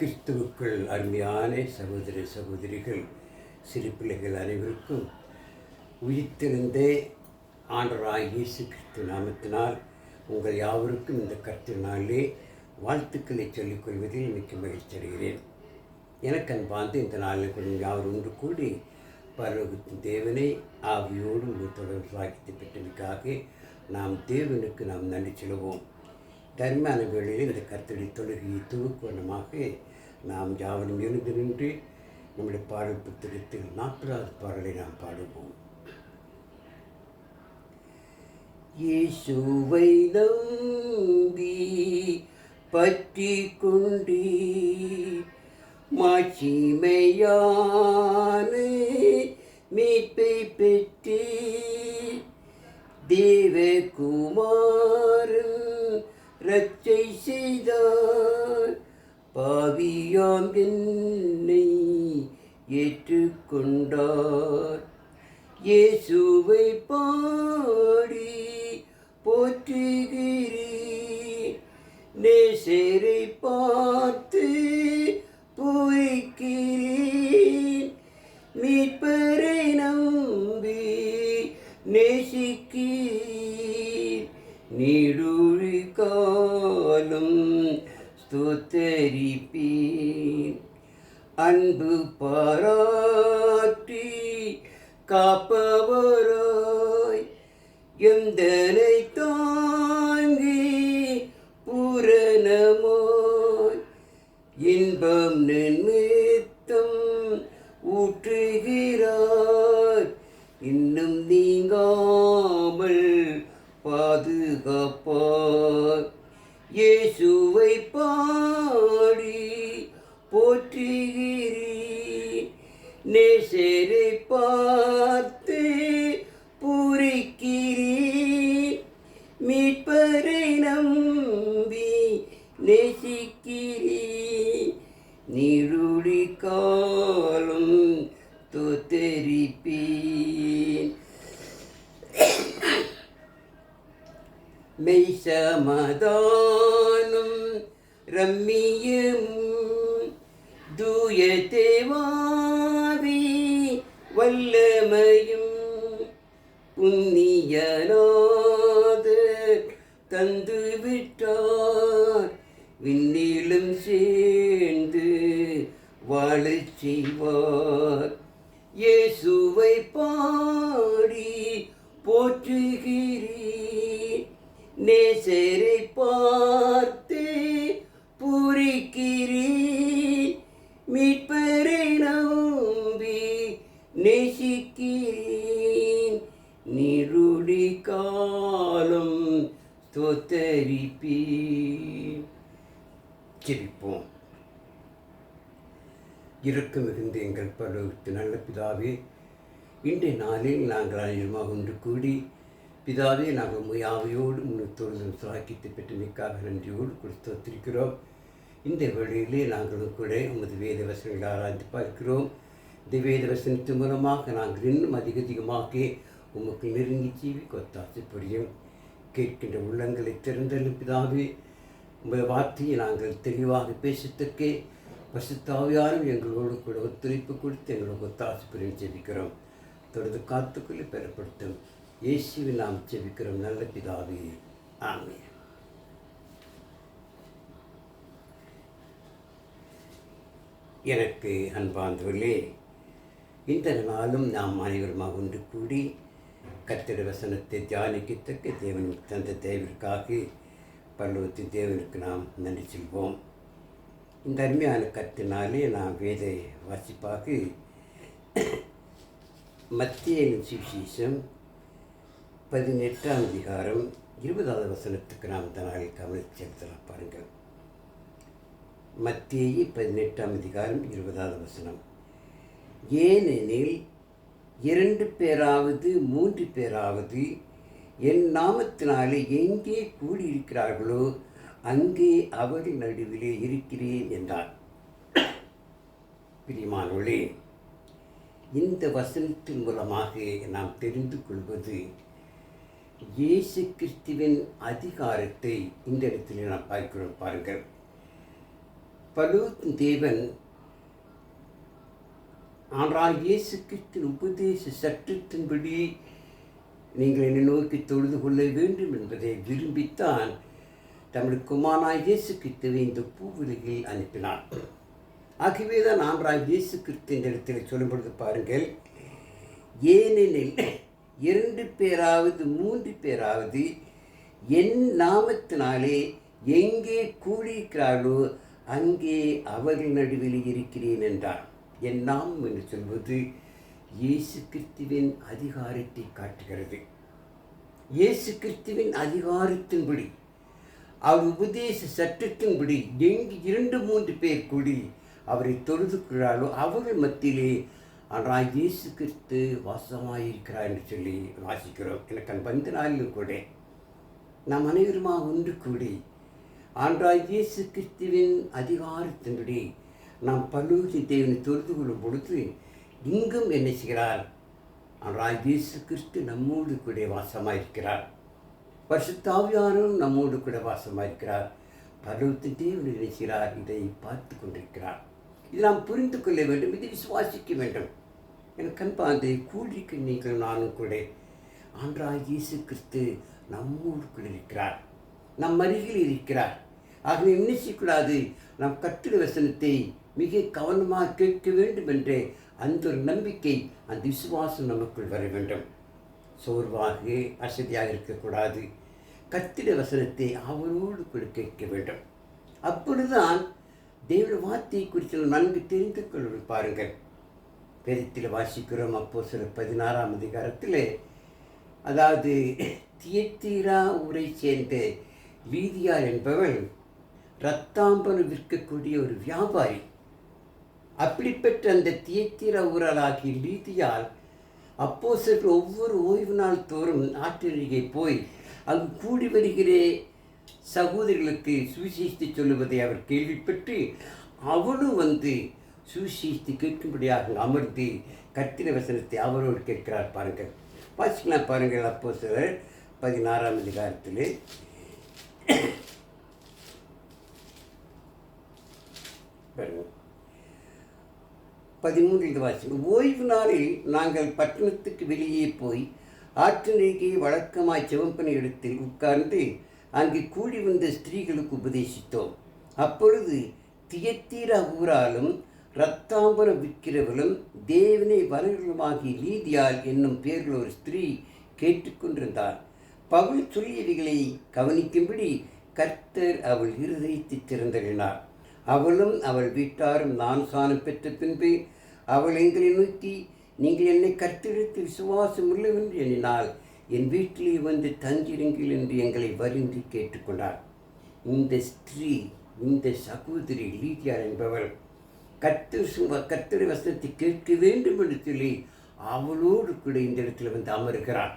கிறிஸ்துவுக்குள் அருமையான சகோதர சகோதரிகள், சிறு பிள்ளைகள் அனைவருக்கும் உயிர்த்தெழுந்த ஆண்டவராகிய இயேசு கிறிஸ்து நாமத்தினால் உங்கள் யாவருக்கும் இந்த கர்த்தர் நாளிலே வாழ்த்துக்களை சொல்லிக்கொள்வதில் மிக்க மகிழ்ச்சி அடைகிறேன். எனக்கு அன்பார்ந்த இந்த நாளில் கொஞ்சம் யாவரும் ஒன்று கூடி பரலோகத்தின் தேவனை ஆவியோடு உங்கள் தொடர்பு சாக்கியத்தை பெற்றமைக்காக தேவனுக்கு நன்றி சொல்லுவோம். தர்மான வேளையில் இந்த கர்த்தருடைய தொழுகையை துவக்கமாக நாம் யாவரும் எழுந்து நின்று நம்முடைய பாடல் புத்தகத்தில் 40வது பாடலை நாம் பாடுவோம். இயேசுவை நம்பி பற்றி கொண்டே மாட்சிமையான மீட்பை பெற்றே தேவகுமாரன் ரட்சை செய்தார். பாவியாம் என்னை ஏற்றுக்கொண்டார். இயேசுவை பாடி போற்றுகிறேன். நேசரை பார்த்து போய்க்கிறேன். மீட்பரை நம்பி நேசிக்கிறேன். நீடுழி காலம் ஸ்தோத்தரிப்பேன். அன்பு பாராட்டி காப்பவராய் எந்தனை தாங்கி பூரணமாய் இன்பம் நிமித்தம் ஊற்றுகிறார். இன்னும் நீங்காமல் பாதுகாப்பார். இயேசுவை பாடி போற்றுகிறேன். நேசரை பார்த்து பூரிக்கிறேன். மீட்பரை நம்பி நேசிக்கிறேன். நீருளி காலம் தோத்தரிப்பேன். மெய் சமாதானம் ரம்மியும் தூய தேவாவி வல்லமையும் புண்ணியநாதர் தந்து விட்டார். விண்ணிலும் சேர்ந்து வாழச் செய்வார். இயேசுவை பாடி போற்றுகிறேன். நேசரை பார்த்து பூரிக்கிறேன். மீட்பரை நம்பி நேசிக்கிறேன். நீருடி காலம் ஸ்தோத்தரிப்பேன். ஜெபிப்போம். இரக்கம் மிகுந்த எங்கள் பரலோகத்தின் நல்ல பிதாவே, இன்றைய நாளில் நாங்கள் அனைவருமாக ஒன்று கூடி பிதாவே, நாங்கள் முயாவையோடு முன்னூத்தோடு சாக்கியத்தை பெற்றமைக்காக நன்றியோடு கொடுத்திருக்கிறோம். இந்த வேளையிலே நாங்களும் கூட உமது வேத வசனங்களை ஆராய்ந்து பார்க்கிறோம். இந்த வேத வசனத்தின் மூலமாக நாங்கள் இன்னும் அதிகமாக உமக்கு நெருங்கி ஜீவிக்க ஒத்தாசை புரியும். கேட்கின்ற உள்ளங்களை திறந்தள்ளும் பிதாவே, உமது வார்த்தையை நாங்கள் தெளிவாக பேசத்தக்கே பரிசுத்தாவியாரும் எங்களோடு கூட ஒத்துழைப்பு கொடுத்து எங்களுக்கு ஒத்தாசை புரியும் ஜெபிக்கிறோம். தொடர்ந்து காத்துக்குள்ளே பெறப்படுத்தும் இயேசுவை நாம் ஜெபிக்கிறோம் நல்ல பிதாவே, ஆமென். எனக்கு அன்பார்ந்தவர்களே, இந்த நாளும் நாம் அனைவருமாக ஒன்று கூடி கர்த்தருடைய வசனத்தை தியானிக்கத்தக்க தேவன் தந்த தேவனுக்காக பரலோகத்தின் தேவனுக்கு நாம் நன்றி சொல்வோம். இந்த அருமையான கர்த்தனாலே நாம் வேத வாசிப்பாக மத்தேயுவின் சுவிசேஷம் 18ஆம் அதிகாரம் 20வது வசனத்துக்கு நாம் இந்த நாளில் கவனித்து செலுத்தலாம். பாருங்கள். மத்தேயு 18ஆம் அதிகாரம் 20வது வசனம். ஏனெனில் 2 பேராவது 3 பேராவது என் நாமத்தினாலே எங்கே கூடியிருக்கிறார்களோ அங்கே அவர்கள் நடுவிலே இருக்கிறேன் என்றார். பிரியமானவர்களே, இந்த வசனத்தின் மூலமாக நாம் தெரிந்து கொள்வது இயேசு கிறிஸ்துவின் அதிகாரத்தை இந்த இடத்துல நாம் பார்க்கிறோம். பாருங்கள், பரலோகத்தின் தேவன் ஆனால் இயேசு கிறிஸ்துவின் உபதேச சட்டத்தின்படி நீங்கள் என்னை நோக்கி தொழுது கொள்ள வேண்டும் என்பதை விரும்பித்தான் தமது குமாரனாய் இயேசு கிறிஸ்துவை இந்த பூவுலகில் அனுப்பினார். ஆகவே தான் ஆண்டவராகிய இயேசு கிறிஸ்து இந்த இடத்தில் சொல்லும் பொழுது பாருங்கள், ஏனெனில் 2 பேராவது 3 பேராவது என் நாமத்தினாலே எங்கே கூடியிருக்கிறார்களோ அங்கே அவர்கள் நடுவில் இருக்கிறேன் என்றார். என் நாமம் என்று சொல்வது இயேசு கிறிஸ்துவின் அதிகாரத்தை காட்டுகிறது. இயேசு கிறிஸ்துவின் அதிகாரத்தின்படி, அவர் உபதேச சட்டத்தின்படி எங்கு 2-3 பேர் கூடி அவரை தொழுது கொள்கிறார்களோ அவர்கள் மத்தியிலே ஆனால் இயேசு கிறிஸ்து வாசமாயிருக்கிறார் என்று சொல்லி வாசிக்கிறோம். எனக்கு அந்த நாளிலும் கூட நாம் அனைவருமாக ஒன்று கூடி ஆண்டவராகிய இயேசு கிறிஸ்துவின் அதிகாரத்தின்படி நாம் பரலோகத்தின் தேவனை தொழுது கொள்ளும் பொழுது இங்கும் என்ன செய்கிறார்? ஆண்டவராகிய இயேசு கிறிஸ்து நம்மோடு கூட வாசமாயிருக்கிறார். பரிசுத்த ஆவியானவரும் நம்மோடு கூட வாசமாயிருக்கிறார். பரலோகத்தின் தேவன் என்ன செய்கிறார்? இதை பார்த்து கொண்டிருக்கிறார். இது நாம் புரிந்து கொள்ள வேண்டும், இதை விசுவாசிக்க வேண்டும். எனக்கு அன்பார்ந்த கூடிக்கு நீங்கள் நானும் கூட ஆண்டவராகிய இயேசு கிறிஸ்து நம்மோடு கூட இருக்கிறார், நம் அருகில் இருக்கிறார். ஆகவே என்ன செய்யக்கூடாது? நாம் கர்த்தருடைய வசனத்தை மிக கவனமாக கேட்க வேண்டும் என்ற அந்த ஒரு நம்பிக்கை, அந்த விசுவாசம் நமக்குள் வர வேண்டும். சோர்வாக அசதியாக இருக்கக்கூடாது. கர்த்தருடைய வசனத்தை அவரோடு கூட கேட்க வேண்டும். அப்பொழுதுதான் தேவனுடைய வார்த்தையை குறித்து நன்கு தெரிந்து கொள்ள பாருங்கள். வேதத்தில் வாசிக்கிறோம். அப்போஸ்தலர் 16ஆம் அதிகாரத்தில், அதாவது தியத்தீரா ஊரை சேர்ந்த லீதியா என்பவள் இரத்தாம்பரம் விற்கக்கூடிய ஒரு வியாபாரி. அப்படிப்பட்ட அந்த தியத்தீரா ஊராளாகிய லீதியால் அப்போஸ்தலர்கள் ஒவ்வொரு ஓய்வு நாள் தோறும் ஆற்றருகே போய் அங்கு கூடி வருகிற சகோதரிகளுக்கு சுவிசேஷத்தை சொல்லுவதை அவர் கேள்விப்பட்டு அவளும் வந்து சுவிசேஷத்தை கேட்கும்படியாக அமர்ந்து கர்த்தருடைய வசனத்தை அவரோடு கேட்கிறார். பாருங்கள், வாசிக்கலாம் பாருங்கள். அப்போஸ்தலர் 16ஆம் அதிகாரத்தில் பாருங்கள் 13 வாசிக்கும். ஓய்வு நாளில் நாங்கள் பட்டணத்துக்கு வெளியே போய் ஆற்றநீக்கி வழக்கமாய் சிவம்பனை இடத்தில் உட்கார்ந்து அங்கே கூடி வந்த ஸ்திரீகளுக்கு உபதேசித்தோம். அப்பொழுது தியத்தீரா ஊராலும் இரத்தாம்பரம் விற்கிறவளும் தேவனை வரங்களுமாகிய லீதியாள் என்னும் பேரில் ஒரு ஸ்திரீ கேட்டுக்கொண்டிருந்தார். பவுல் சொல்லியவைகளை கவனிக்கும்படி கர்த்தர் அவள் இருதயத்தை திறந்தறினார். அவளும் அவள் வீட்டாரும் ஞானஸ்நானம் பெற்ற பின்பு அவள் எங்களை நோக்கி, நீங்கள் என்னை கர்த்தரிடத்தில் விசுவாசம் உள்ளவென்று எண்ணினால் என் வீட்டிலே வந்து தங்கிருங்கள் என்று எங்களை வருந்தி கேட்டுக்கொண்டார். இந்த ஸ்திரீ, இந்த சகோதரி லீதியா என்பவள் கர்த்தருடைய வசனத்தை கேட்க வேண்டும் என்று சொல்லி அவளோடு கூட இந்த இடத்துல வந்து அமர்கிறாள்.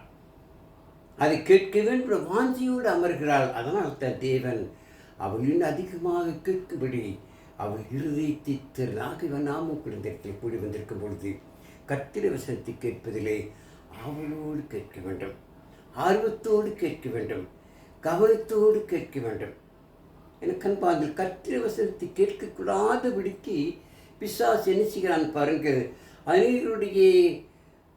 அதை கேட்க வேண்டும் வாஞ்சியோடு அமர்கிறாள். அதனால் தான் தேவன் அவளின் அதிகமாக கேட்கும்படி அவள் இருதயத்தை திறனாக நாமும் கூட இந்த இடத்தில் கூடி வந்திருக்கும் பொழுது கர்த்தருடைய வசனத்தை கேட்பதிலே அவளோடு கேட்க வேண்டும், ஆர்வத்தோடு கேட்க வேண்டும், கவனத்தோடு கேட்க வேண்டும். எனக்கு அன்பார்கள், கர்த்தருடைய வசனத்தை கேட்கக்கூடாதபடிக்கு பிசாசு என்ன செய்கிறான் பாருங்கள். அநேகருடைய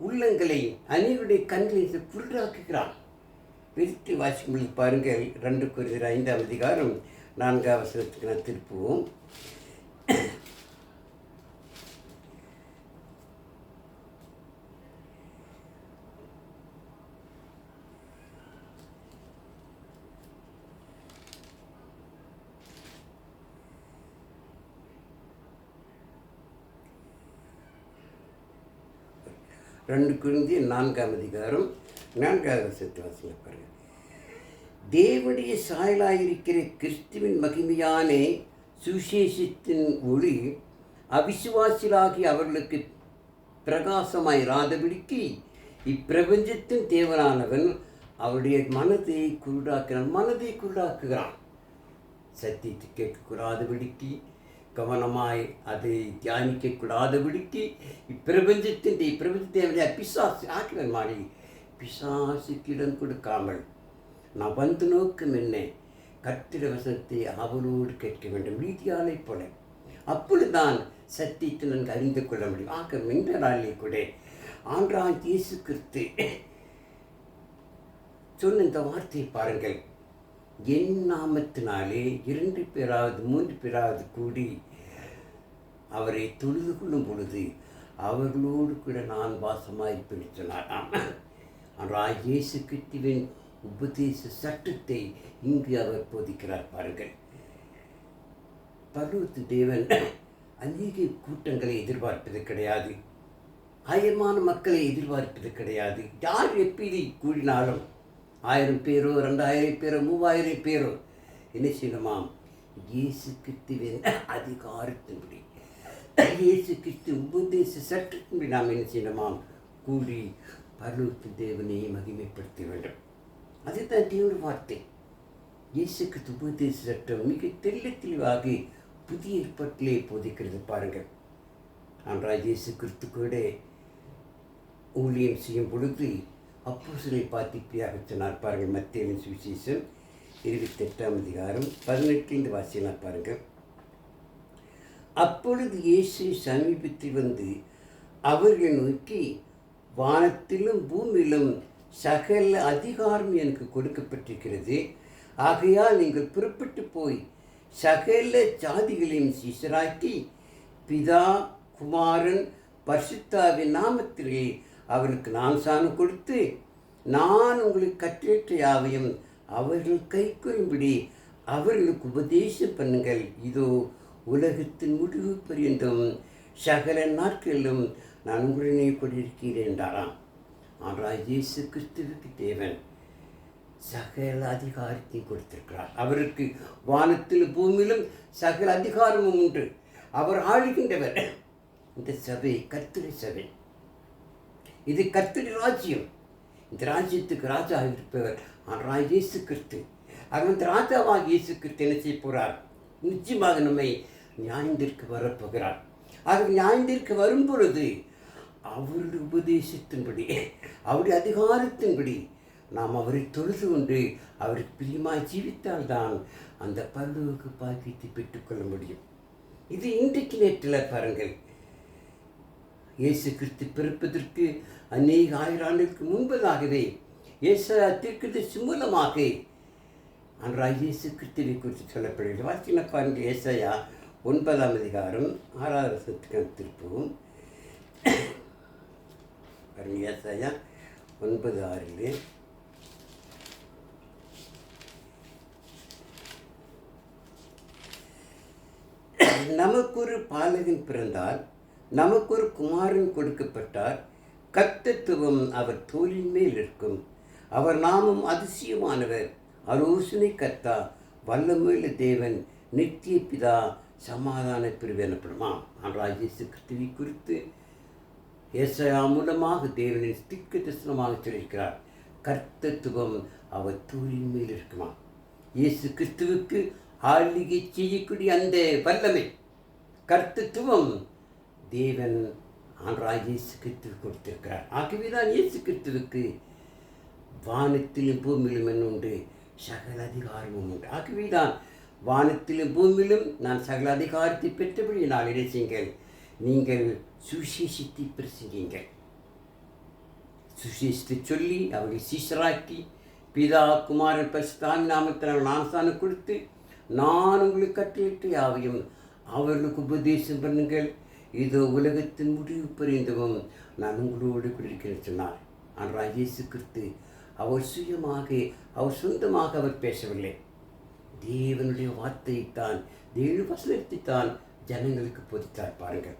உள்ளங்களை, அநேகருடைய கண்களை குருடாக்குகிறான். பிரித்து வாசிக்கும்பொழுது பாருங்கள். 2 கொரிந்தியர் 5ஆம் அதிகாரம் 4ஆம் வசனத்துக்கு நான் திருப்புவோம். ரெண்டு கொரிந்தியர் 4ஆம் அதிகாரம் 4ஆம் வசனத்தை வாசிக்க பாருங்கள். தேவனுடைய சாயலாயிருக்கிற கிறிஸ்துவின் மகிமையான சுவிசேஷத்தின் ஒளி அவிசுவாசிகளாகி அவர்களுக்கு பிரகாசமாயிராதபடிக்கு இப்பிரபஞ்சத்தின் தேவனானவன் அவருடைய மனதை குருடாக்குகிறான். சத்தியத்தை கேட்கக்கூடாதபடிக்கு, கவனமாய் அதை தியானிக்கக்கூடாதபடிக்கு பிரபஞ்சத்தை பிசாசு ஆக்கிவன் மாறி பிசாசுக்கு இடம் கொடுக்காமல் நான் வந்து நோக்கம் என்ன? கர்த்தருடைய வசனத்தை அவளோடு கேட்க வேண்டும். லீதியாளை போல அப்பொழுதுதான் சத்தியத்தை நன்கு அறிந்து கொள்ள முடியும். ஆக இந்த நாளிலே கூட ஆண்டவராகிய இயேசு கிறிஸ்து சொன்ன இந்த வார்த்தையை பாருங்கள். என் நாமத்தினாலே 2 பேராவது 3 பேராவது கூடி அவரை தொழுது கொள்ளும் பொழுது அவர்களோடு கூட நான் வாசமாயிருப்பேன் சொன்னார். ஆனால் இயேசு கிறிஸ்துவின் உபதேச சட்டத்தை இங்கு அவர் போதிக்கிறார் பாருங்கள். பரலோகத்து தேவன் அநேக கூட்டங்களை எதிர்பார்ப்பது கிடையாது, ஆயிரமான மக்களை எதிர்பார்ப்பது கிடையாது. யார் எப்படி கூடினாலும் 1000 பேரோ 2000 பேரோ 3000 பேரோ என்ன செய்யணுமாம்? இயேசு கிறிஸ்துவின் அதிகாரத்தின்படி, இயேசு கிறிஸ்து உபதேச சட்டத்தின்படி நாம் என்ன செய்யணுமாம்? கூடி பரலோகத்து தேவனை மகிமைப்படுத்த வேண்டும். அதுதான் தேவனுடைய வார்த்தை. இயேசு கிறிஸ்து உபதேச சட்டம் மிக தெளிவாக புதிய ஏற்பாட்டிலே போதிக்கிறது பாருங்கள். ஆனால் இயேசு கிறிஸ்து கூட ஊழியம் செய்யும் பொழுது அப்போஸ்தலரை பார்த்து இப்படியாக சொன்னார் பாருங்கள். மத்தேயுவின் சுவிசேஷம் 28ஆம் அதிகாரம் 18 வாசிக்கலாம் பாருங்கள். அப்பொழுது இயேசு சமீபத்தில் வந்து அவர்களை நோக்கி, வானத்திலும் பூமியிலும் சகல அதிகாரம் எனக்கு கொடுக்கப்பட்டிருக்கிறது. ஆகையால் நீங்கள் புறப்பட்டு போய் சகல ஜாதிகளையும் சீஷராக்கி பிதா குமாரன் பரிசுத்தாவின் நாமத்திலே அவர்களுக்கு ஞானஸ்நானம் கொடுத்து, நான் உங்களுக்கு கட்டளையிட்ட யாவையும் அவர்கள் கைக்கொள்ளும்படி அவர்களுக்கு உபதேசம் பண்ணுங்கள். இதோ உலகத்தின் முடிவு பரியந்தம் சகல நாட்களிலும் நான் உடனே கொண்டிருக்கிறேன் என்றாராம். ஆனால் இயேசு கிறிஸ்துவுக்கு தேவன் சகல அதிகாரத்தையும் கொடுத்திருக்கிறார். அவருக்கு வானத்தில் பூமியிலும் சகல அதிகாரமும் உண்டு. அவர் ஆளுகின்றவர். இந்த சபை கர்த்தருடைய சபை, இது கர்த்தருடைய ராஜ்யம். இந்த ராஜ்யத்துக்கு ராஜா இருப்பவர் ஆனால் இயேசு கிறிஸ்து. அவர் இந்த ராஜாவாக இயேசு கிறிஸ்து என்ன செய்ய போகிறார்? நிச்சயமாக நம்மை நியாயத்திற்கு வரப்போகிறார். ஆக நியாயத்திற்கு வரும் பொழுது அவருடைய உபதேசத்தின்படி, அவருடைய அதிகாரத்தின்படி நாம் அவரை தொழுது கொண்டு அவருக்கு பிரியமாய் ஜீவித்தால்தான் அந்த பரலோக பாக்கியத்தை பெற்றுக்கொள்ள முடியும். இது இன்றைக்கு நேற்றில் பாருங்கள். இயேசு கிறிஸ்து பிறப்பதற்கு அநேக 1000 ஆண்டுகளுக்கு முன்பதாகவே ஏசாயா தீர்க்கதரிசி மூலமாக அன்றாய் இயேசு கிறிஸ்துவை குறித்து சொல்லப்படுகிறது. வாசிக்கிற பாருங்கள். ஏசாயா 9ஆம் அதிகாரம் 6வது வசனத்துக்கு திருப்பவும் பாருங்கள். ஏசாயா 9:6 நமக்கொரு பாலகன் பிறந்தால், நமக்கொரு குமாரன் கொடுக்கப்பட்டார். கர்த்தத்துவம் அவர் தோளின் மேல் இருக்கும். அவர் நாமம் அதிசயமானவர், ஆலோசனை கர்த்தா, வல்லமையுள்ள தேவன், நித்திய பிதா, சமாதான பிரிவு எனப்படுமா. ஆனால் இயேசு கிறிஸ்துவை குறித்து ஏசாயா மூலமாக தேவனின் தீர்க்க தரிசனமாக சொல்லியிருக்கிறார். கர்த்தத்துவம் அவர் தோளின் மேல் இருக்குமா. இயேசு கிறிஸ்துவுக்கு ஆளுகை செய்யக்கூடிய அந்த வல்லமை, கர்த்தத்துவம் தேவன் ஆண்டவராகிய இயேசு கிறிஸ்து கொடுத்திருக்கிறார். ஆகவேதான் இயேசு கிறிஸ்துவுக்கு வானத்திலும் பூமியிலும் என்ன உண்டு? சகல அதிகாரமும் உண்டு. ஆகவேதான் வானத்திலும் பூமியிலும் நான் சகல அதிகாரத்தை பெற்றபடி நான் இணைச்சீங்கள், நீங்கள் சுவிசேஷத்தை பிரசங்கிங்கள். சுவிசேஷத்தை சொல்லி அவர்களை சீஷராக்கி பிதா குமாரன் பரிசுத்தாவின் நாமத்தில் ஞானஸ்நானம் கொடுத்து, நான் உங்களுக்கு கட்டளையிட்ட யாவையும் அவர்களுக்கு உபதேசம் பண்ணுங்கள். இதோ உலகத்தின் முடிவு பரிந்தவும் நான் உங்களோடு கொண்டிருக்கிறேன் சொன்னார். ஆனால் இயேசு கிறிஸ்து அவர் சுயமாக, அவர் சொந்தமாக அவர் பேசவில்லை. தேவனுடைய வார்த்தையைத்தான், தேவ வசனத்தைத்தான் ஜனங்களுக்கு போதித்தார் பாருங்கள்.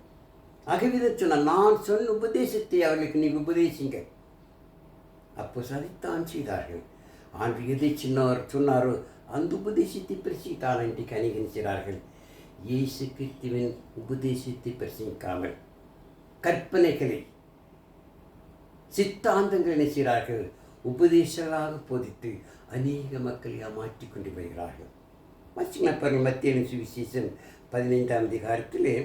ஆகவே சொன்னார், நான் சொன்ன உபதேசத்தை அவர்களுக்கு நீ உபதேசிங்க. அப்போ அதைத்தான் செய்தார்கள். ஆண்டு எதை சொன்னாரோ அந்த உபதேசத்தை பிரசித்தான் இன்றைக்கு அநேகர் செய்கிறார்கள். இயேசு கிறிஸ்துவின் உபதேசத்தை பிரசங்கிக்காமல் கற்பனைகளை, சித்தாந்தங்களை என்ன செய்கிறார்கள்? உபதேசங்களாக போதித்து அநேக மக்களை மாற்றிக் கொண்டு வருகிறார்கள். பாருங்கள். மத்தேயுவின் சுவிசேஷம் 15ஆம் அதிகாரத்திலே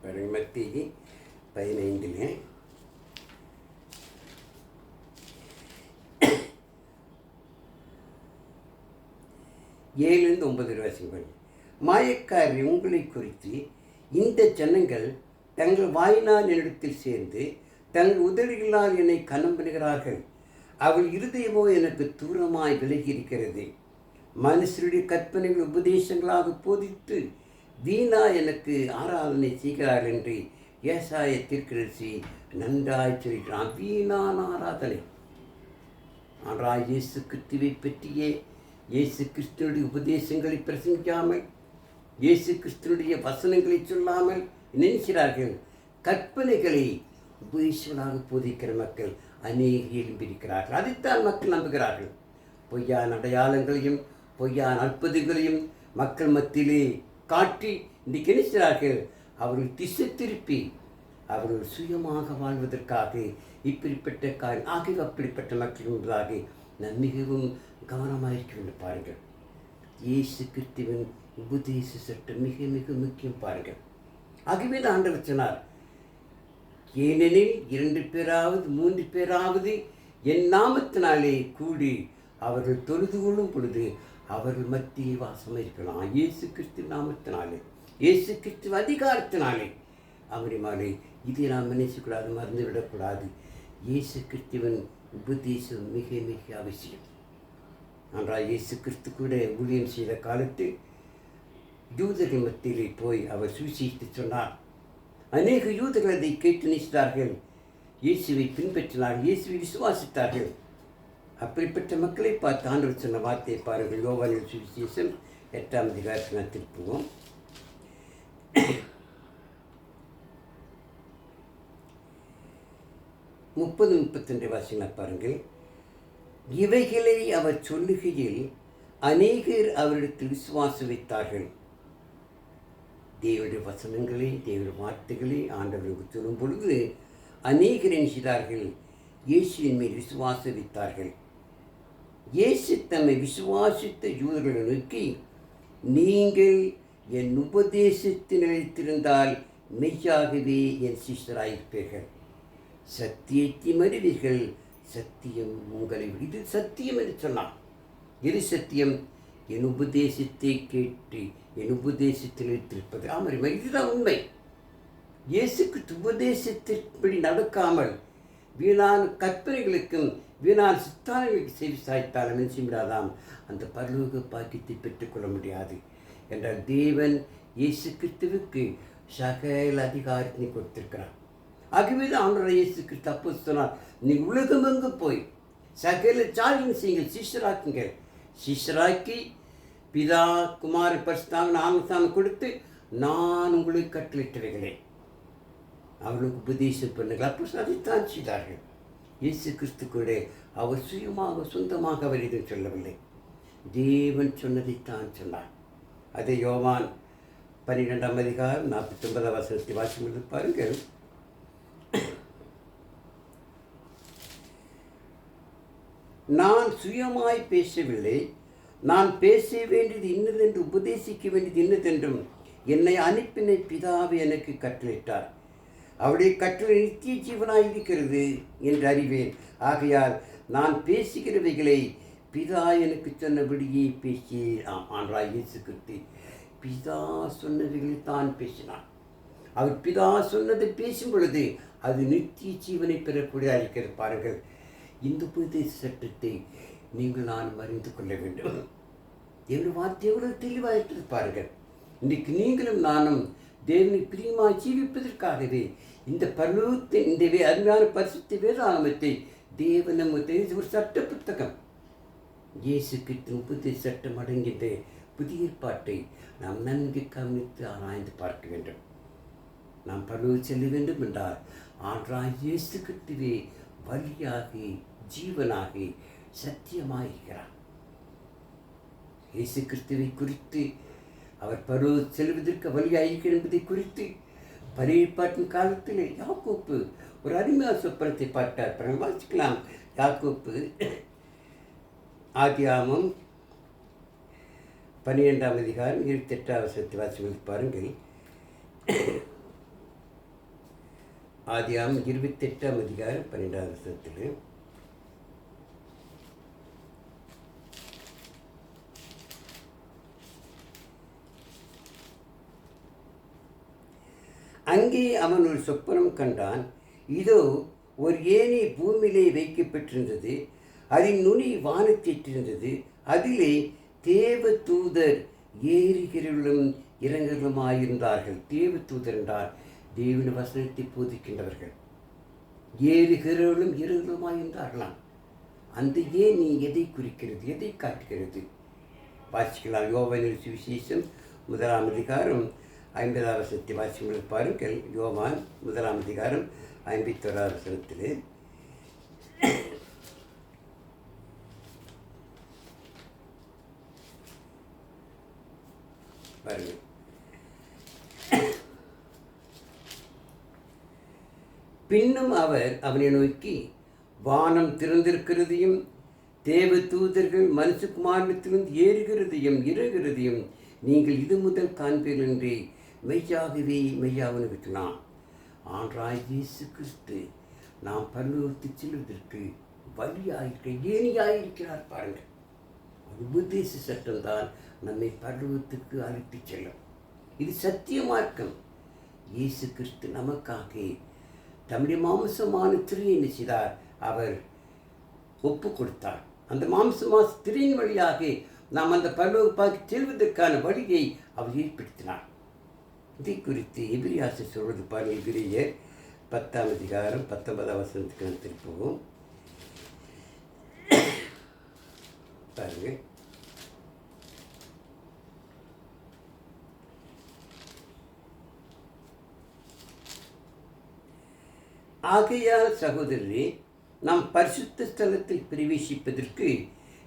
பாருங்கள். மத்தேயு 15 7 7-9 வசனங்கள். மாயக்காரி உங்களை குறித்து இந்த ஜனங்கள் தங்கள் வாயினால் என்னிடத்தில் சேர்ந்து தங்கள் உதடுகளால் என்னை கனம் பண்ணுகிறார்கள். அவள் இருதயமோ எனக்கு தூரமாய் விலகி இருக்கிறது. மனுஷருடைய கற்பனைகள் உபதேசங்களாக போதித்து வீணா எனக்கு ஆராதனை செய்கிறார்கள் என்று ஏசாய தீர்க்கதரிசி நன்றாய் சொல்கிறான். வீணான ஆராதனை. ஆனால் இயேசு கிறிஸ்துவை பற்றியே இயேசு கிறிஸ்துவனுடைய உபதேசங்களை பிரசங்கிக்காமல், இயேசு கிறிஸ்துவனுடைய வசனங்களை சொல்லாமல் நினைக்கிறார்கள். கற்பனைகளை உபதேசங்களாக போதிக்கிற மக்கள் அநேக எழும்பியிருக்கிறார்கள். அதைத்தான் மக்கள் நம்புகிறார்கள். பொய்யான அடையாளங்களையும் பொய்யான அற்புதங்களையும் மக்கள் மத்தியிலே காட்டி இன்றைக்கு நினைக்கிறார்கள். அவர்கள் திசை திருப்பி அவர்கள் சுயமாக வாழ்வதற்காக இப்படிப்பட்ட காரியம் ஆகிய அப்படிப்பட்ட மக்கள் என்பதாக நான் மிகவும் கவனமாக இருக்க வேண்டும். பாருங்கள், இயேசு கிறிஸ்துவின் உபதேச சட்டம் மிக மிக முக்கியம். பாருங்கள், ஆகவே தான் ஆண்டவர் சொன்னார், ஏனெனில் 2 பேராவது 3 பேராவது என் நாமத்தினாலே கூடி அவர்கள் தொழுது கொள்ளும் பொழுது அவர்கள் மத்தியில் வாசம் இருக்கலாம். இயேசு கிறிஸ்து நாமத்தினாலே, இயேசு கிறிஸ்து அதிகாரத்தினாலே. அவரிமாலே இதை நாம் நினைச்சக்கூடாது, மறந்துவிடக்கூடாது. இயேசு கிறிஸ்துவின் உபதேசம் மிக மிக அவசியம். ஆனால் இயேசு கிறிஸ்து கூட ஊழியம் செய்த காலத்தில் யூதர்கள் மத்தியிலே போய் அவர் சுவிசேஷித்து சொன்னார். அநேக யூதர்கள் அதை கேட்டு நினைத்தார்கள், இயேசுவை பின்பற்றினார்கள், இயேசுவை விசுவாசித்தார்கள். அப்படிப்பட்ட மக்களை பார்த்து ஆண்டவர் சொன்ன வார்த்தையை பாருங்கள். யோவானின் சுவிசேஷம் 8ஆம் அதிகாரத்தில் திருப்புவோம். 30-32 வாசிகளை பாருங்கள். இவைகளை அவர் சொல்லுகையில் அநேகர் அவரிடத்தில் விசுவாசம் வைத்தார்கள். தேவனுடைய வசனங்களை, தேவனுடைய வார்த்தைகளை ஆண்டவருக்கு சொல்லும் பொழுது அநேகர் செய்தார்கள், இயேசுவின் மேல் விசுவாசம் வைத்தார்கள். இயேசு தம்மை விசுவாசித்த யூதர்களை நோக்கி, நீங்கள் என் உபதேசத்தில் நிலைத்திருந்தால் மெய்யாகவே என் சிஷ்யராயிருப்பீர்கள், சத்தியத்தை அறிவீர்கள், சத்தியம் உங்களை. இது சத்தியம் என்று சொன்னான். இது சத்தியம், என் உபதேசத்தை கேட்டு என் உபதேசத்தில் நிலைத்திருப்பது. ஆமாம், இதுதான் உண்மை. இயேசுக்கு உபதேசத்தின்படி நடக்காமல் வீணான கற்பனைகளுக்கும் வீணான சித்தானங்களுக்கு செவி சாய்த்தாலும் நினைச்சுவிடாதாம் அந்த பரலோக பாக்கியத்தை பெற்றுக்கொள்ள முடியாது என்றால் தேவன் இயேசு கிறிஸ்துவுக்கு சகல அதிகாரத்தை கொடுத்திருக்கிறார். ஆகவே தான் ஆண்டவர் இயேசு கிறிஸ்து அப்போது சொன்னார், நீங்கள் உலகமெங்கு போய் சகல ஜாதியும் செய்யுங்கள், சிஷ்யராக்குங்கள். சிஷ்யராக்கி பிதா குமார பரிசுத்தாவின் ஆமஸ்தானம் கொடுத்து நான் உங்களுக்கு கட்டளையிட்டிருக்கிறேன். அவர்களுக்கு உபதேசம் பண்ணுங்கள். அப்போ அதைத்தான் செய்தார்கள். இயேசு கிறிஸ்து கூட அவர் சுயமாக சொந்தமாக அவர் எதுவும் சொல்லவில்லை, தேவன் சொன்னதைத்தான் சொன்னார். அதை யோவான் 12ஆம் அதிகாரம் 49ஆம் வசனத்தை வாசித்து பாருங்கள். நான் சுயமாய் பேசவில்லை, நான் பேச வேண்டியது இன்னதென்று உபதேசிக்க வேண்டியது இன்னதென்றும் என்னை அனுப்பின பிதாவை எனக்கு கட்டளையிட்டார். அவருடைய கட்டளை நித்திய ஜீவனாய் இருக்கிறது என்று அறிவேன். ஆகையால் நான் பேசுகிறவைகளை பிதா எனக்கு சொன்னபடியே பேசி ஆன்றாய். இயேசு கிறிஸ்து பிதா சொன்னவைகளை தான் பேசினான். அவர் பிதா சொன்னதை பேசும் பொழுது அது நித்திய ஜீவனை பெறக்கூடிய இருக்கிறது. பாருங்கள், இந்த உபதேச சட்டத்தை நீங்கள் நான் அறிந்து கொள்ள வேண்டும். என்னுடைய வார்த்தை எவ்வளவு தெளிவாக இருக்கிறது பாருங்கள். இன்றைக்கு நீங்களும் நானும் தேவனை பிரியமாக ஜீவிப்பதற்காகவே இந்த பரலோகத்தின் இந்த அருமையான பரிசுத்த வேதாகமத்தை தேவன் நமக்கு ஒரு சட்ட புத்தகம், இயேசு கிறிஸ்து உபதேச சட்டம் அடங்கிய புதிய ஏற்பாட்டை நாம் நன்கு கவனித்து ஆராய்ந்து பார்க்க வேண்டும். நாம் பரலோகம் செல்ல வேண்டும் என்றால் ஆண்டவராகிய இயேசு கிறிஸ்துவே வழியாகி ஜீவனாகி சத்தியமாயிருக்கிறார். இயேசு கிறிஸ்துவை குறித்து அவர் பரலோகம் செல்வதற்கு வழியாயிருக்கிறார் என்பதை குறித்து பழைய ஏற்பாட்டின் காலத்தில் யாக்கோப்பு ஒரு அருமையான சொப்பனத்தை பார்த்தார். வாசிக்கலாம். யாக்கோப்பு ஆதியாகமம் 12ஆம் அதிகாரம் 28ஆம் வசனத்தை வாசித்து பாருங்கள். ஆதியாகமம் 28ஆம் அதிகாரம் 12ஆம் வசனத்தில் அங்கே அவன் ஒரு சொப்பனம் கண்டான். இதோ ஒரு ஏணி பூமியிலே வைக்கப்பட்டிருந்தது, அதன் நுனி வானத்திட்டிருந்தது. அதிலே தேவ தூதர் ஏறுகிறவர்களும் இறங்குகளுமாயிருந்தார்கள். தேவ தூதர் என்றால் தேவன வசனத்தை போதிக்கின்றவர்கள். ஏறுகிறவர்களும் இறங்குகளுமாயிருந்தார்களாம். அந்த ஏணி எதை குறிக்கிறது, எதை காட்டுகிறது? வாசிக்கலாம். யோவானின் சுவிசேஷம் 1 அதிகாரம் 50 வசனத்தை வாசிக்கும் பாருங்கள். யோவான் 1 அதிகாரம் 51 வசனத்திலே பாருங்கள். பின்னும் அவர் அவனை நோக்கி, வானம் திறந்திருக்கிறதையும் தேவ தூதர்கள் மனுஷகுமாரனிடத்திலிருந்து ஏறுகிறதையும் இறங்குகிறதையும் நீங்கள் இது முதல் காண்பீர்கள் என்று மெய்யாகவே மெய்யாவனுக்குனான். ஆண்டவராய் இயேசு கிறிஸ்து நாம் பரலோகத்துக்கு செல்வதற்கு வழியாயிருக்க ஏணியாயிருக்கிறார். பாருங்கள், உபதேச சட்டம் தான் நம்மை பரலோகத்துக்கு அழைத்து செல்லும். இது சத்திய மார்க்கம். இயேசு கிறிஸ்து நமக்காக தம்முடைய மாம்சமான திரையை என்ன செய்தார்? அவர் ஒப்பு கொடுத்தார். அந்த மாம்சமான திரையின் வழியாக நாம் அந்த பரலோகப்பாக்கு செல்வதற்கான வழியை அவர் ஏற்படுத்தினார். இதை குறித்து எபிரேயர் சொல்வது பாருங்கள். எபிரேயர் 10 அதிகாரம் 19 வசனத்துக்கு திருப்பவும் பாருங்கள். ஆகையால் சகோதரரே, நாம் பரிசுத்த ஸ்தலத்தில் பிரவேசிப்பதற்கு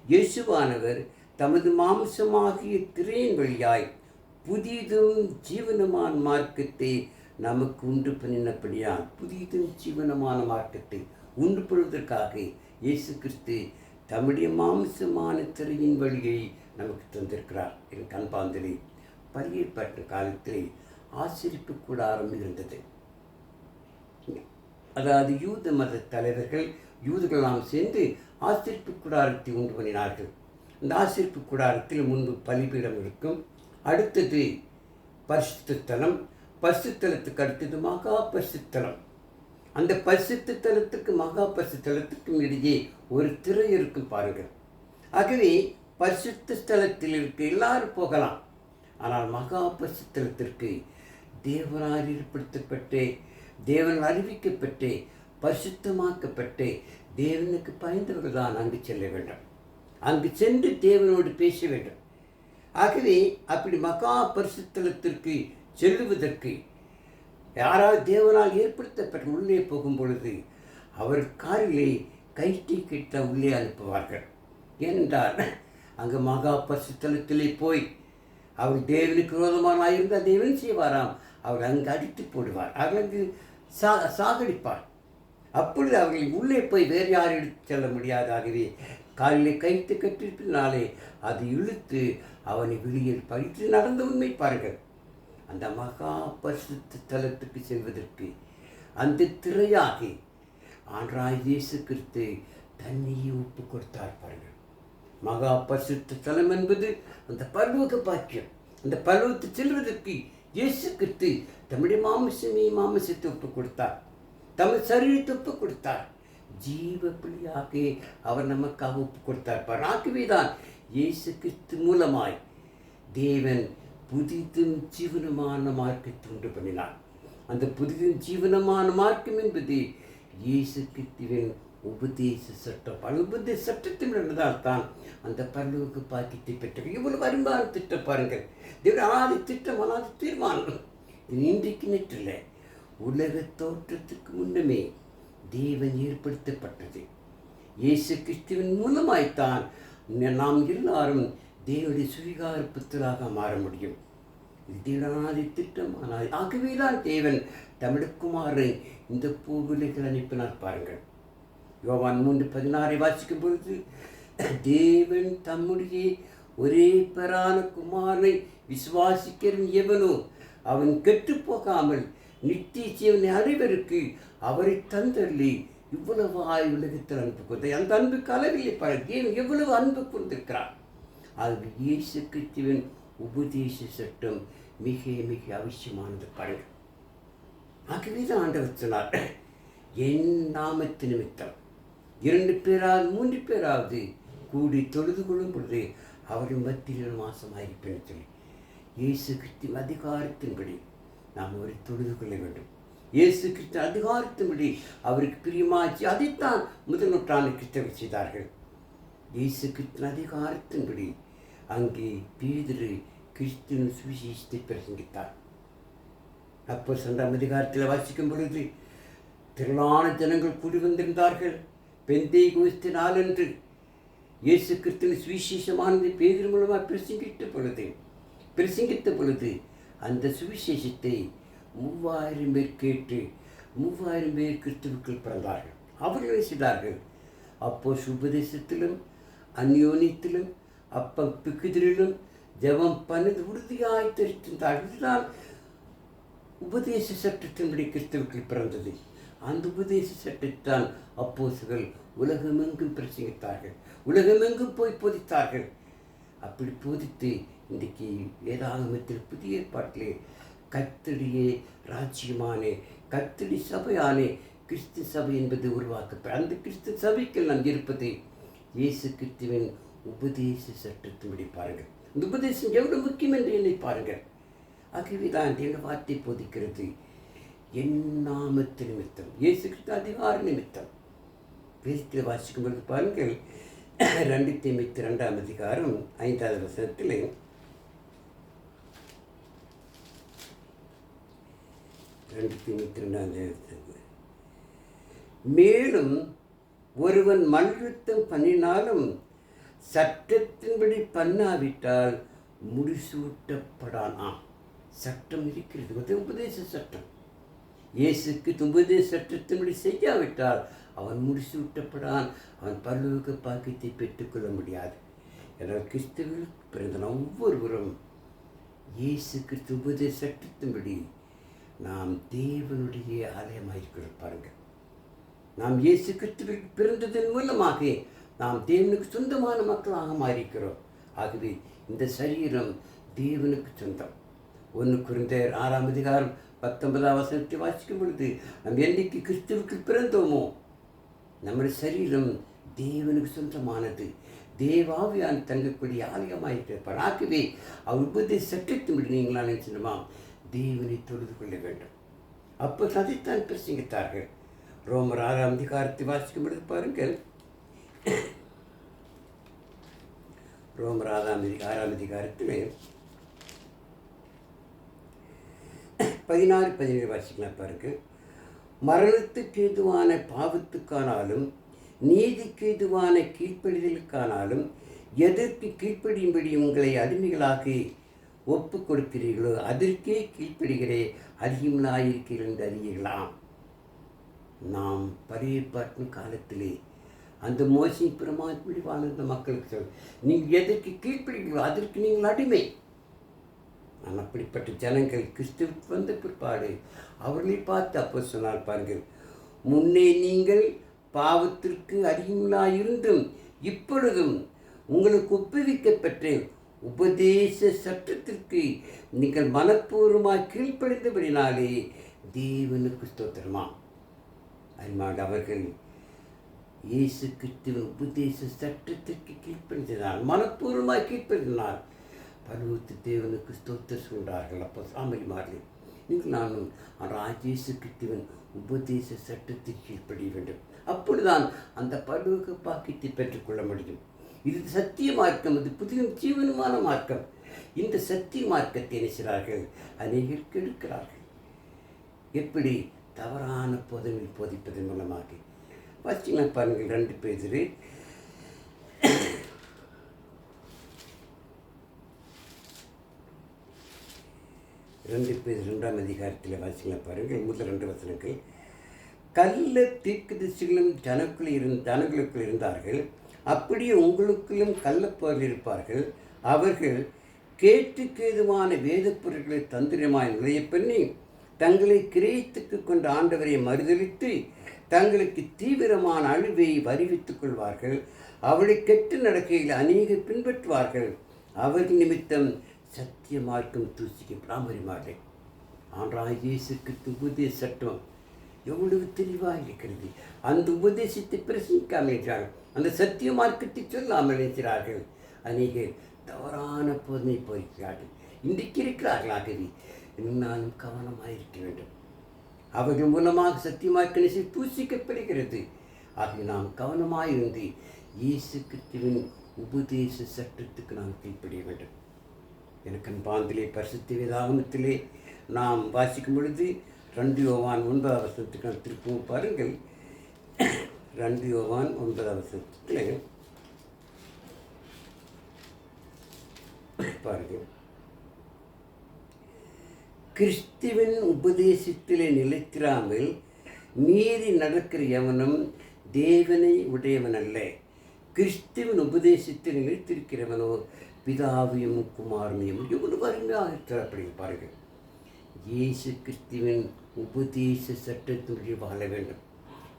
இயேசுவானவர் தமது மாம்சமாகிய திரையின் வழியாய் புதிதும் ஜீவனமான மார்க்கத்தை நமக்கு உண்டு பண்ணினபடியால், புதிதும் ஜீவனமான மார்க்கத்தை உண்டு பண்ணுவதற்காக இயேசு கிறிஸ்து தம்முடைய மாம்சமான திரையின் வழியை நமக்கு தந்திருக்கிறார். என் கண்பாந்தலே, பழைய ஏற்பாட்டு காலத்தில் ஆசரிப்பு கூடாரம் இருந்தது. அதாவது யூத மத தலைவர்கள் யூதர்களெல்லாம் சேர்ந்து ஆசரிப்பு கூடாரத்தை உண்டு பண்ணினார்கள். அந்த ஆசரிப்பு கூடாரத்தில் முன்பு பலிபீடம் இருக்கும், அடுத்தது பரிசுத்தலம், பரிசுத்தலத்துக்கு அடுத்தது மகா பரிசுத்தலம். அந்த பரிசுத்தலத்துக்கு மகா பரிசுத்தலத்துக்கும் இடையே ஒரு திரை இருக்கும் பாருங்கள். ஆகவே பரிசுத்த ஸ்தலத்தில் இருக்க எல்லாரும் போகலாம். ஆனால் மகா பரிசுத்தலத்திற்கு தேவனால் ஏற்படுத்தப்பட்டு, தேவன் அறிவிக்கப்பட்டு, பரிசுத்தமாக்கப்பட்டு, தேவனுக்கு பயந்தவர்கள் தான் அங்கு செல்ல வேண்டும். அங்கு சென்று தேவனோடு பேச வேண்டும். ஆகவே அப்படி மகா பரிசுத்தலத்திற்கு செல்லுவதற்கு யாராவது தேவனால் ஏற்படுத்தப்பட்ட உள்ளே போகும் பொழுது அவர் காரிலே கைட்டி கிட்ட உள்ளே அனுப்புவார்கள். ஏனென்றால் அங்கு மகா பரிசுத்தலத்திலே போய் அவர் தேவனுக்கு விரோதமாக இருந்தால் தேவன் செய்வாராம், அவர் அங்கு அடித்து போடுவார், அங்கு சாகடிப்பார். அப்பொழுது அவர்கள் உள்ளே போய் வேறு யாரும் எடுத்து செல்ல முடியாதாகவே காலில் கைத்து கட்டிருப்பினாலே அது இழுத்து அவனை வெளியில் பறித்து நடந்த உண்மை பாருங்கள். அந்த மகா பரிசுத்த தலத்துக்கு செல்வதற்கு அந்த திரையாக ஆண்டவராகிய இயேசு கிறிஸ்து தன்னையே ஒப்பு கொடுத்தார் பாருங்கள். மகா பரிசுத்த தலம் என்பது அந்த பரலோக பாக்கியம். அந்த பரலோகத்தை செல்வதற்கு இயேசு கிறிஸ்து தம்முடைய மாம்சத்தை ஒப்பு கொடுத்தார், தமது சரீரத்தை ஒப்பு கொடுத்தார், ஜீவ பிள்ளையாக அவர் நமக்காக ஒப்பு கொடுத்தார். ஆகவேதான் இயேசு கிறிஸ்து மூலமாய் தேவன் புதிதும் ஜீவனமான மார்க்கத்தை உண்டு பண்ணினார். அந்த புதிதும் ஜீவனமான மார்க்கம் என்பது இயேசு கிறிஸ்துவின் உபதேச சட்டம். பல உபதேச சட்டத்தில் நடந்தால் தான் அந்த பரலோக பாக்கியத்தை பெற்ற இவ்வளவு அருமையான திட்டம் பாருங்கள். தேவன் அனாதி திட்டம், அனாதி தீர்மானம். இது இன்றைக்கு நேற்றில்லை, உலக தோற்றத்துக்கு முன்னமே தேவன் ஏற்படுத்தப்பட்டது. இயேசு கிறிஸ்துவின் மூலமாய்த்தான் நாம் எல்லாரும் தேவனுடைய சுவீகார புத்தராக மாற முடியும். இது தேவனாதி திட்டம். ஆனால் ஆகவேதான் தேவன் தமிழ் குமாரை இந்த பூவுலகில் அனுப்பினார் பாருங்கள். யோவான் 3:16 வாசிக்கும் பொழுது, தேவன் தம்முடைய ஒரே பெறான குமாரனை விசுவாசிக்கிறவன் எவனோ அவன் கெட்டு போகாமல் நித்திய ஜீவனை அடைவதற்கு அவரை தந்தள்ளி இவ்வளவு உலகத்தில் அன்பு கொடுத்த அந்த அன்புக்கு அளவில்லை பாரு. தேவன் எவ்வளவு அன்பு கொண்டிருக்கிறார். அது இயேசு கிறிஸ்துவின் உபதேச சட்டம் மிக மிக அவசியமானது பாருங்கள். ஆகவேதான் ஆண்டவர் சொன்னார், என் நாமத்து நிமித்தம் 2 பேராவது 3 பேராவது கூடி தொழுது கொள்ளும் பொழுது அவரின் மத்தியில் மாசமாயிருப்பேன்னு சொல்லி இயேசு கிறிஸ்துவின் அதிகாரத்தின்படி நாம் அவரை தொழுது கொள்ள வேண்டும். இயேசு கிறிஸ்து அதிகாரத்தின்படி அவருக்கு பிரியமாச்சு. அதைத்தான் முதல் நூற்றாண்டு கிறிஸ்தவர்கள் செய்தார்கள். இயேசு கிறிஸ்துவின் அதிகாரத்தின்படி அங்கே பேதுரு கிறிஸ்துவின் சுவிசேஷத்தை பிரசங்கித்தார். அப்போ 2ஆம் அதிகாரத்தில் வாசிக்கும் பொழுது திரளான ஜனங்கள் கூடி வந்திருந்தார்கள். பெந்தேகோஸ்து நாளன்று இயேசு கிறிஸ்துவின் சுவிசேஷமானது பேதுரு மூலமாக பிரசங்கித்த பொழுது அந்த சுவிசேஷத்தை 3000 பேர் கேட்டு 3000 பேர் கிறிஸ்துவுக்குள் பிறந்தார்கள். அவர்களை செய்தார்கள். அப்போ உபதேசத்திலும் அந்யோனியத்திலும் அப்பம் பிக்குதிரிலும் ஜெபம் பண்ணது உறுதியாய் தெரிவித்தார்கள். இதுதான் உபதேச சட்டத்தின்படி கிறிஸ்துவுக்குள் பிறந்தது. அந்த உபதேச சட்டத்தான் அப்போஸ்தலர்கள் உலகமெங்கும் பிரசங்கித்தார்கள். உலகமெங்கும் போய் போதித்தார்கள். அப்படி போதித்து இன்றைக்கு வேதாகமத்தில் புதிய ஏற்பாட்டிலே கர்த்தருடைய ராஜ்யமானே கர்த்தருடைய சபையானே கிறிஸ்து சபை என்பது உருவாக்கப்படும். அந்த கிறிஸ்து சபைக்கு நாம் இருப்பது இயேசு கிறிஸ்துவின் உபதேச சட்டத்தின்படி பாருங்கள். இந்த உபதேசம் எவ்வளவு முக்கியம் என்று என்னை பாருங்கள். ஆகவே தான் என்ற வார்த்தை போதிக்கிறது, என் நாமத்து நிமித்தம், இயேசு கிறிஸ்து அதிகார நிமித்தம். வேதத்தில் வாசிக்கும் பொழுது பாருங்கள், 2 தீமோத்தேயு 2ஆம் அதிகாரம் 5வது வசனத்தில், மேலும் ஒருவன் மல்யுத்தம் பண்ணினாலும் சட்டத்தின்படி பண்ணாவிட்டால் முடிசூட்டப்படானா. சட்டம் இருக்கிறது, உபதேச சட்டம். இயேசுக்கு உபதேச சட்டத்தின்படி செய்யாவிட்டால் அவன் முடிசூட்டப்படான், அவன் பரலோக பாக்கியத்தை பெற்றுக்கொள்ள முடியாது. எனவே கிறிஸ்துவில் பிறந்த ஒவ்வொருவரும் இயேசு கிறிஸ்து உபதேச சட்டத்தின்படி நாம் தேவனுடைய ஆலயமாயிருக்கிறோம். பாருங்கள், நாம் இயேசு கிறிஸ்துவில் பிறந்ததன் மூலமாக நாம் தேவனுக்கு சொந்தமான மக்களாக மாறிக்கிறோம். ஆகவே இந்த சரீரம் தேவனுக்கு சொந்தம். 1 கொரிந்தியர் 6ஆம் அதிகாரம் 19ஆம் வசனத்தை வாசிக்கும் பொழுது, நாம் என்றைக்கு கிறிஸ்துவுக்கு பிறந்தோமோ நம்முடைய சரீரம் தேவனுக்கு சொந்தமானது. தேவாவியான் தங்கக்கூடிய ஆலயமாயிருப்பார். ஆகவே அவர் உபதேச சட்டத்தின்படி நீங்களான சொன்னமா தேவனை தொழுது கொள்ள வேண்டும். அப்போ அதைத்தான் பிரசங்கித்தார்கள். ரோமர் 6ஆம் அதிகாரத்தை வாசிக்கும் பொழுது பாருங்கள், ரோமர் 6ஆம் அதிகாரத்தில் 16-17 வாசிக்கலாம் பாருங்கள். மரணத்துக்கு ஏதுவான பாவத்துக்கானாலும் நீதிக்கு ஏதுவான கீழ்ப்படிதலுக்கானாலும் எதற்கு கீழ்ப்படியும்படி உங்களை அடிமைகளாக ஒப்பு கொடுக்கிறீர்களோ அதற்கே கீழ்ப்படுகிறே அதிகமாயிருக்கிறீர்கள் என்று அறியலாம். நாம் பழைய பாட்டின் காலத்திலே அந்த மோசை பிரமாதப்படி வாழ்ந்த மக்களுக்கு சொல், நீங்கள் எதற்கு கீழ்ப்படுகிறீர்களோ அதற்கு நீங்கள் அடிமை. நான் அப்படிப்பட்ட ஜனங்கள் கிறிஸ்துவுக்கு வந்த பிற்பாடு அவர்களை பார்த்து அப்போ சொன்னார் பாருங்கள், முன்னே நீங்கள் பாவத்திற்கு அடிமையாயிருந்தும் இப்பொழுதும் உங்களுக்கு ஒப்புவிக்கப்பட்ட உபதேச சட்டத்திற்கு நீங்கள் மனப்பூர்வமாக கீழ்ப்படிந்தபடினாலே தேவனுக்கு ஸ்தோத்திரமா. அதனால் அவர்கள் இயேசு கிறிஸ்துவின் உபதேச சட்டத்திற்கு கீழ்ப்படிந்ததால் மனப்பூர்வமாக கீழ்ப்படினார். பருவத்து தேவனுக்கு ஸ்தோத்திரம் சொல்கிறார்கள். அப்போ சாமரிமார்கள் நீங்கள் நானும் இயேசு கிறிஸ்துவின் உபதேச சட்டத்திற்கு கீழ்ப்படிய வேண்டும். அப்பொழுதுதான் அந்த பருவ பாக்கியத்தை பெற்றுக்கொள்ள முடியும். இது சத்திய மார்க்கம், இது புதிய ஜீவனமான மார்க்கம். இந்த சத்திய மார்க்கத்தை நினைக்கிறார்கள், அநேகர் கெடுக்கிறார்கள். எப்படி? தவறான போதனையில் போதிப்பதன் மூலமாக. பார்த்தீங்கன்னா பாருங்கள், 2 பேதுரு 2ஆம் அதிகாரத்தில் வாசிக்கலாம் பாருங்கள். முதல் 2 வசனங்கள். கள்ள தீர்க்கதரிசிகளும் ஜனங்களுக்குள் இருந்தார்கள், அப்படியே உங்களுக்குள்ளும் கள்ளப்போர்கள் இருப்பார்கள். அவர்கள் கேட்டுக்கு ஏதுவான வேத பொருட்களை தந்திரமாய் நுழைய பண்ணி தங்களை கிரயத்துக்கு கொண்ட ஆண்டவரை மறுதலித்து தங்களுக்கு தீவிரமான அழிவை வருவித்துக் கொள்வார்கள். அவளை கெட்டு நடக்கையில் அநேக பின்பற்றுவார்கள். அவர்கள் நிமித்தம் சத்திய மார்க்கம் தூசிக்க பிராமரிமார்கள். ஆண்டவராகிய இயேசு கிறிஸ்து உபதேச சட்டம் எவ்வளவு தெளிவாக இருக்கிறது. அந்த உபதேசத்தை பிரசங்கிக்காமல் இருக்கிறார்கள், அந்த சத்திய மார்க்கத்தை சொல்லாமல் இருக்கிறார்கள். அநேகர் தவறான போதனை போயிருக்கிறார்கள், இன்றைக்கு இருக்கிறார்களாகவே. நானும் கவனமாக இருக்க வேண்டும். அவர்கள் மூலமாக சத்தியமாக்கணி தூசிக்கப்படுகிறது. ஆகவே நாம் கவனமாக இருந்து இயேசு கிறிஸ்துவின் உபதேச சட்டத்துக்கு நாம் கீழ்ப்படிய வேண்டும். எனக்கு அன்பாந்திலே பரிசுத்த வேதாகமத்திலே நாம் வாசிக்கும் பொழுது 2 யோவான் 9ஆம் வசனத்துக்கு நாம் திருப்பவும் பாருங்கள். 2 யோவான் 9ஆம் வசனத்தில் பாருங்கள். கிறிஸ்துவின் உபதேசத்திலே நிலைத்திராமல் மீறி நடக்கிற எவனும் தேவனை உடையவன் அல்ல. கிறிஸ்துவின் உபதேசத்தில் நிலைத்திருக்கிறவனோ பிதாவையும் குமாரனையும் எவ்வளவு அருமையாக தரப்படுகிறது பாருங்கள். இயேசு கிறிஸ்துவின் உபதேச சட்டத்தினுடைய வாழ வேண்டும்.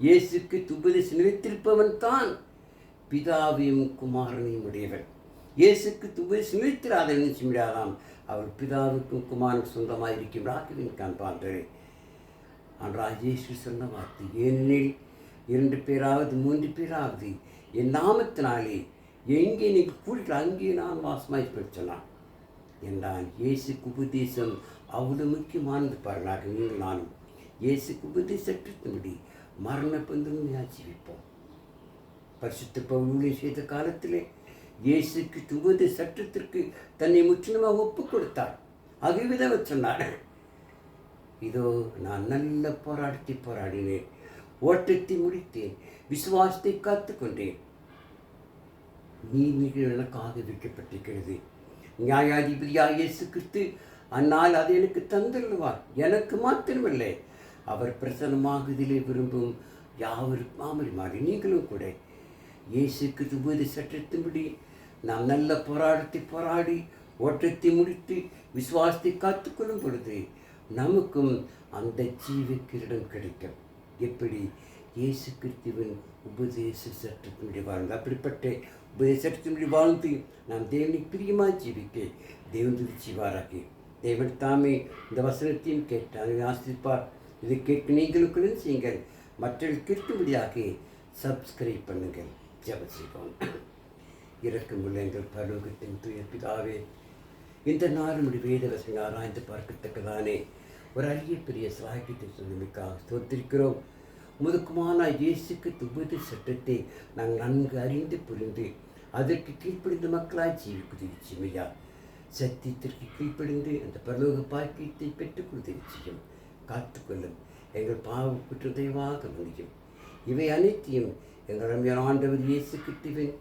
இயேசு கிறிஸ்து உபதேசம் நிலைத்திருப்பவன் தான் பிதாவையும் குமாரனையும் உடையவன். இயேசு கிறிஸ்து உபதேசம் நிலைத்திராத நினைச்சுவிடாதாம் அவர் பிதாவுக்கும் குமாரனுக்கு சொந்தமாக இருக்கிறார்கள் காண்பார்கள். ஆனால் இயேசு சொன்ன வார்த்தை, ஏனெனில் 2 பேராவது 3 பேராவது என் நாமத்தினாலே எங்கே நீங்கள் கூடுகிற அங்கே நான் வாசமாய் சொன்னான் என்றான். இயேசுக்கு உபதேசம் அவ்வளவு முக்கியமானது பாருங்களாக. நீங்கள் நானும் இயேசுக்கு உபதேசத்தின்படி மரண பந்தமையாக ஜீவிப்போம். பரிசுத்த பவுல் செய்த காலத்திலே இயேசுக்கு உபதேச சட்டத்திற்கு தன்னை முற்றிலுமாக ஒப்புக் கொடுத்தார். அவ்விதம் சொன்னார், இதோ நான் நல்ல போராட்டத்தை போராடினேன், ஓட்டத்தை முடித்தேன், விசுவாசத்தை காத்துக்கொண்டேன். நீதிகள் எனக்காக வைக்கப்பட்டிருக்கிறது. நியாயாதிபதியாக இயேசு கிறிஸ்து அந்நாள் அதை எனக்கு தந்துள்ளுவார். எனக்கு மாத்திரமில்லை, அவர் பிரசன்னமாக இதிலே விரும்பும் யாவருக்கும் மாமரி மாறி நீங்களும் கூட இயேசு கிறிஸ்து உபதேச சட்டத்தின்படி நாம் நல்ல போராட்டத்தை போராடி ஓட்டத்தை முடித்து விசுவாசத்தை காத்துக்கொள்ளும் பொழுது நமக்கும் அந்த ஜீவக்கிரீடம் கிடைக்கும். எப்படி? இயேசு கிறிஸ்துவின் உபதேச சட்டத்தினுடைய வாழ்ந்து, அப்படிப்பட்ட உபதேச சட்டத்தினுடைய வாழ்ந்து நாம் தேவனுக்கு பிரியமாக ஜீவிக்க தேவன் துதிச்சிவாராக. தேவன் தாமே இந்த வசனத்தையும் கேட்டார், ஆசிரிப்பார். இதை கேட்க நீங்களுக்குள்ள செய்யுங்கள், மற்றவர்கள் கேட்கும்படியாக சப்ஸ்கிரைப் பண்ணுங்கள். ஜெபம் செய்வோம். இரக்கமுள்ள எங்கள் பரலோகத்தின் தூய பிதாவே, இந்த நாள் நம்முடைய வேத வசனங்கள் ஆராய்ந்து பார்க்கத்தக்கதானே ஒரு அரிய பெரிய சாகியத்தை சொல்லுமிக்காக ஸ்தோத்திரிக்கிறோம். முதுக்குமான இயேசுக்கு உபதேச சட்டத்தை நாங்கள் நன்கு அறிந்து புரிந்து அதற்கு கீழ்ப்படிந்த மக்களாய் ஜீவிக்குதிர்ச்சிமையா. சத்தியத்திற்கு கீழ்ப்படிந்து அந்த பரலோக பாக்கியத்தை பெற்றுக் கொடுத்திருச்சியும் காத்துக்கொள்ளும். எங்கள் பாவ குற்ற தயவாக முடியும். இவை அனைத்தையும் எங்கள் அருமையான ஆண்டவர் இயேசு கிறிஸ்துவின்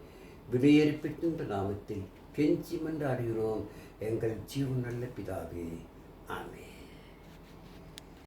விலையேறி பெற்ற நாமத்தில் கெஞ்சி மன்றாடுகிறோம் எங்கள் ஜீவன் நல்ல பிதாவே. ஆமென்.